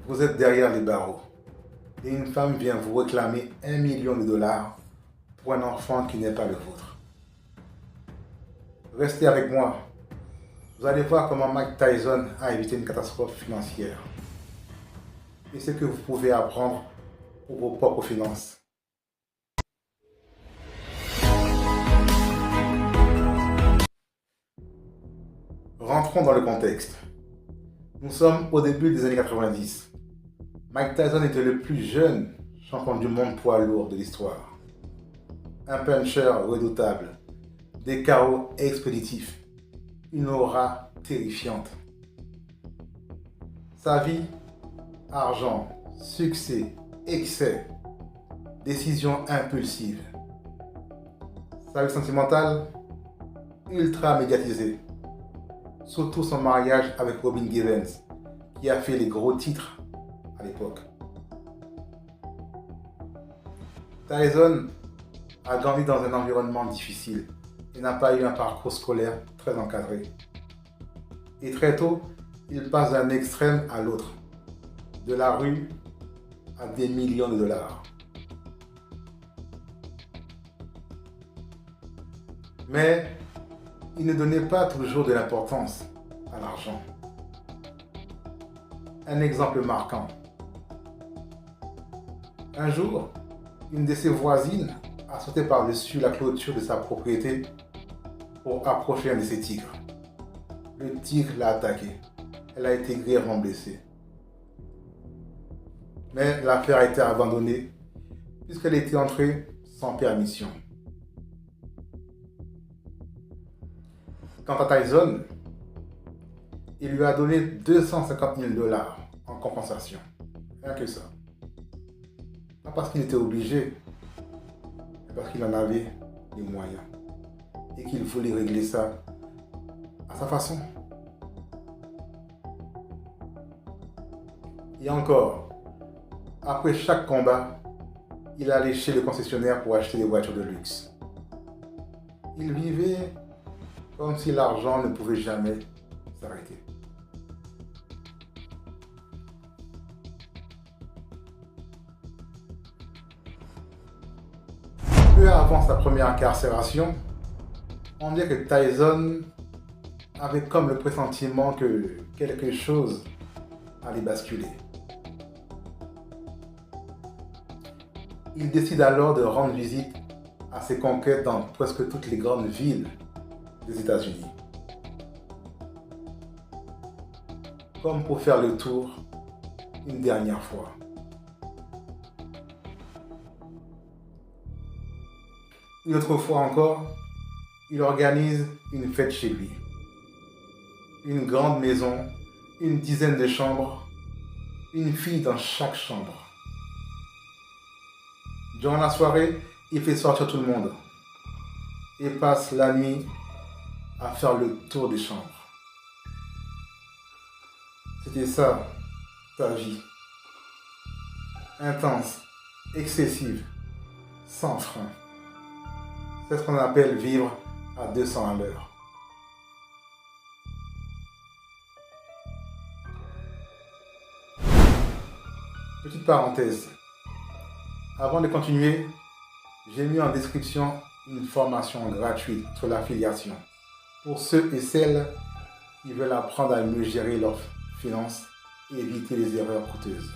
Vous êtes derrière les barreaux et une femme vient vous réclamer 1 million de dollars pour un enfant qui n'est pas le vôtre. Restez avec moi. Vous allez voir comment Mike Tyson a évité une catastrophe financière et ce que vous pouvez apprendre pour vos propres finances. Rentrons dans le contexte. Nous sommes au début des années 90. Mike Tyson était le plus jeune champion du monde poids lourd de l'histoire. Un puncher redoutable, des KO expéditifs, une aura terrifiante. Sa vie, argent, succès, excès, décisions impulsives. Sa vie sentimentale, ultra médiatisée. Surtout son mariage avec Robin Givens, qui a fait les gros titres à l'époque. Tyson a grandi dans un environnement difficile et n'a pas eu un parcours scolaire très encadré. Et très tôt, il passe d'un extrême à l'autre, de la rue à des millions de dollars. Mais il ne donnait pas toujours de l'importance à l'argent. Un exemple marquant. Un jour, une de ses voisines a sauté par-dessus la clôture de sa propriété pour approcher un de ses tigres. Le tigre l'a attaqué. Elle a été grièvement blessée. Mais l'affaire a été abandonnée puisqu'elle était entrée sans permission. Quant à Tyson, il lui a donné 250 000 dollars en compensation. Rien que ça. Pas parce qu'il était obligé, mais parce qu'il en avait les moyens. Et qu'il voulait régler ça à sa façon. Et encore, après chaque combat, il allait chez le concessionnaire pour acheter des voitures de luxe. Il vivait comme si l'argent ne pouvait jamais s'arrêter. Peu avant sa première incarcération, on dirait que Tyson avait comme le pressentiment que quelque chose allait basculer. Il décide alors de rendre visite à ses conquêtes dans presque toutes les grandes villes des États-Unis, comme pour faire le tour une dernière fois. Une autre fois encore, il organise une fête chez lui. Une grande maison, une dizaine de chambres, une fille dans chaque chambre. Durant la soirée, il fait sortir tout le monde et passe la nuit à faire le tour des chambres. C'était ça, ta vie. Intense, excessive, sans frein. C'est ce qu'on appelle vivre à 200 à l'heure. Petite parenthèse. Avant de continuer, j'ai mis en description une formation gratuite sur l'affiliation pour ceux et celles qui veulent apprendre à mieux gérer leurs finances et éviter les erreurs coûteuses.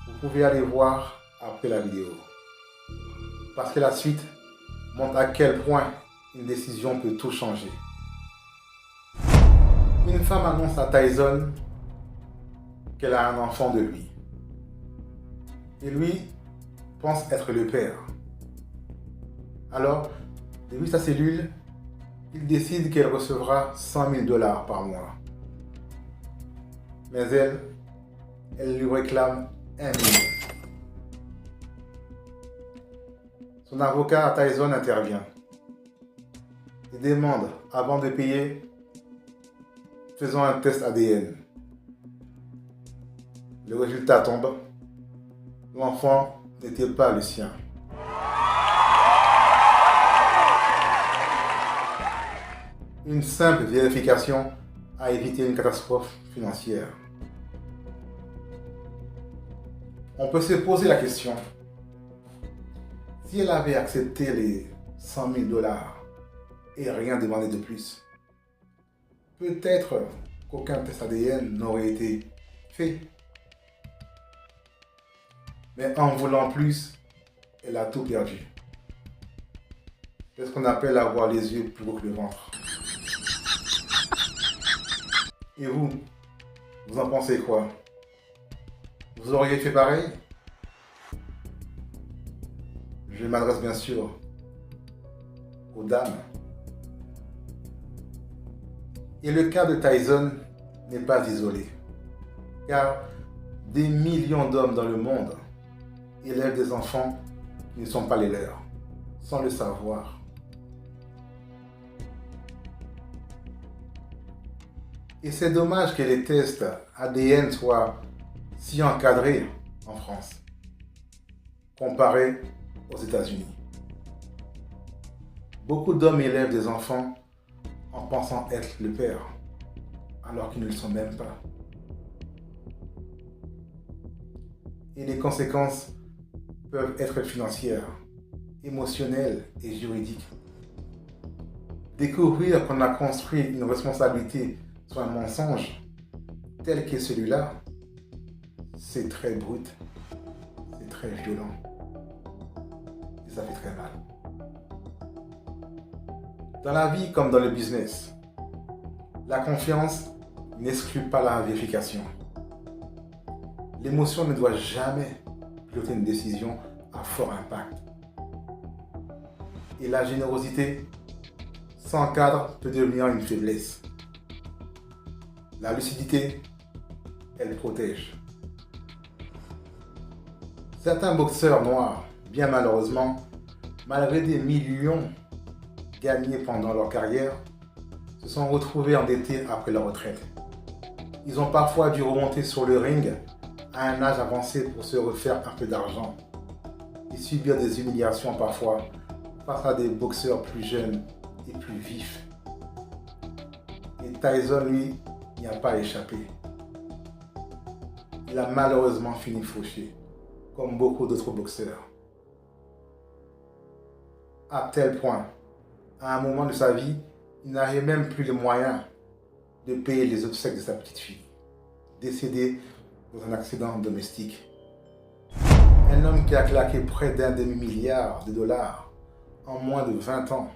Vous pouvez aller voir après la vidéo. Parce que la suite montre à quel point une décision peut tout changer. Une femme annonce à Tyson qu'elle a un enfant de lui. Et lui pense être le père. Alors, depuis sa cellule, il décide qu'elle recevra 100 000 dollars par mois. Mais elle lui réclame 1 million. Son avocat Tyson intervient et demande, avant de payer, faisons un test ADN. Le résultat tombe. L'enfant n'était pas le sien. Une simple vérification a évité une catastrophe financière. On peut se poser la question, si elle avait accepté les 100 000 dollars et rien demandé de plus, peut-être qu'aucun test ADN n'aurait été fait. Mais en voulant plus, elle a tout perdu. C'est ce qu'on appelle avoir les yeux plus gros que le ventre. Et vous en pensez quoi? Vous auriez fait pareil? Je m'adresse bien sûr aux dames. Et le cas de Tyson n'est pas isolé, car des millions d'hommes dans le monde élèvent des enfants qui ne sont pas les leurs, sans le savoir. Et c'est dommage que les tests ADN soient si encadrés en France, comparé aux États-Unis. Beaucoup d'hommes élèvent des enfants en pensant être le père, alors qu'ils ne le sont même pas. Et les conséquences peuvent être financières, émotionnelles et juridiques. Découvrir qu'on a construit une responsabilité sur un mensonge tel que celui-là, c'est très brut, c'est très violent et ça fait très mal. Dans la vie comme dans le business, la confiance n'exclut pas la vérification. L'émotion ne doit jamais piloter une décision à fort impact. Et la générosité sans cadre peut devenir une faiblesse. La lucidité, elle protège. Certains boxeurs noirs, bien malheureusement, malgré des millions gagnés pendant leur carrière, se sont retrouvés endettés après leur retraite. Ils ont parfois dû remonter sur le ring à un âge avancé pour se refaire un peu d'argent et subir des humiliations parfois face à des boxeurs plus jeunes et plus vifs. Et Tyson, lui, n'y a pas échappé. Il a malheureusement fini fauché, comme beaucoup d'autres boxeurs. À tel point, à un moment de sa vie, il n'avait même plus les moyens de payer les obsèques de sa petite fille, décédée dans un accident domestique. Un homme qui a claqué près d'un demi-milliard de dollars en moins de 20 ans.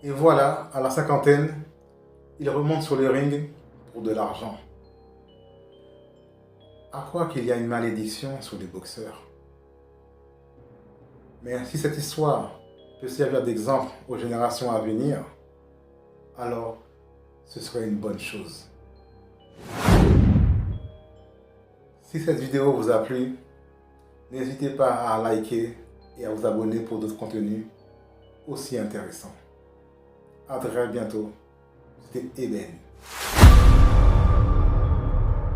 Et voilà, à la cinquantaine, il remonte sur le ring pour de l'argent. À croire qu'il y a une malédiction sur les boxeurs. Mais si cette histoire peut servir d'exemple aux générations à venir, alors ce serait une bonne chose. Si cette vidéo vous a plu, n'hésitez pas à liker et à vous abonner pour d'autres contenus aussi intéressants. À très bientôt. C'était Eben.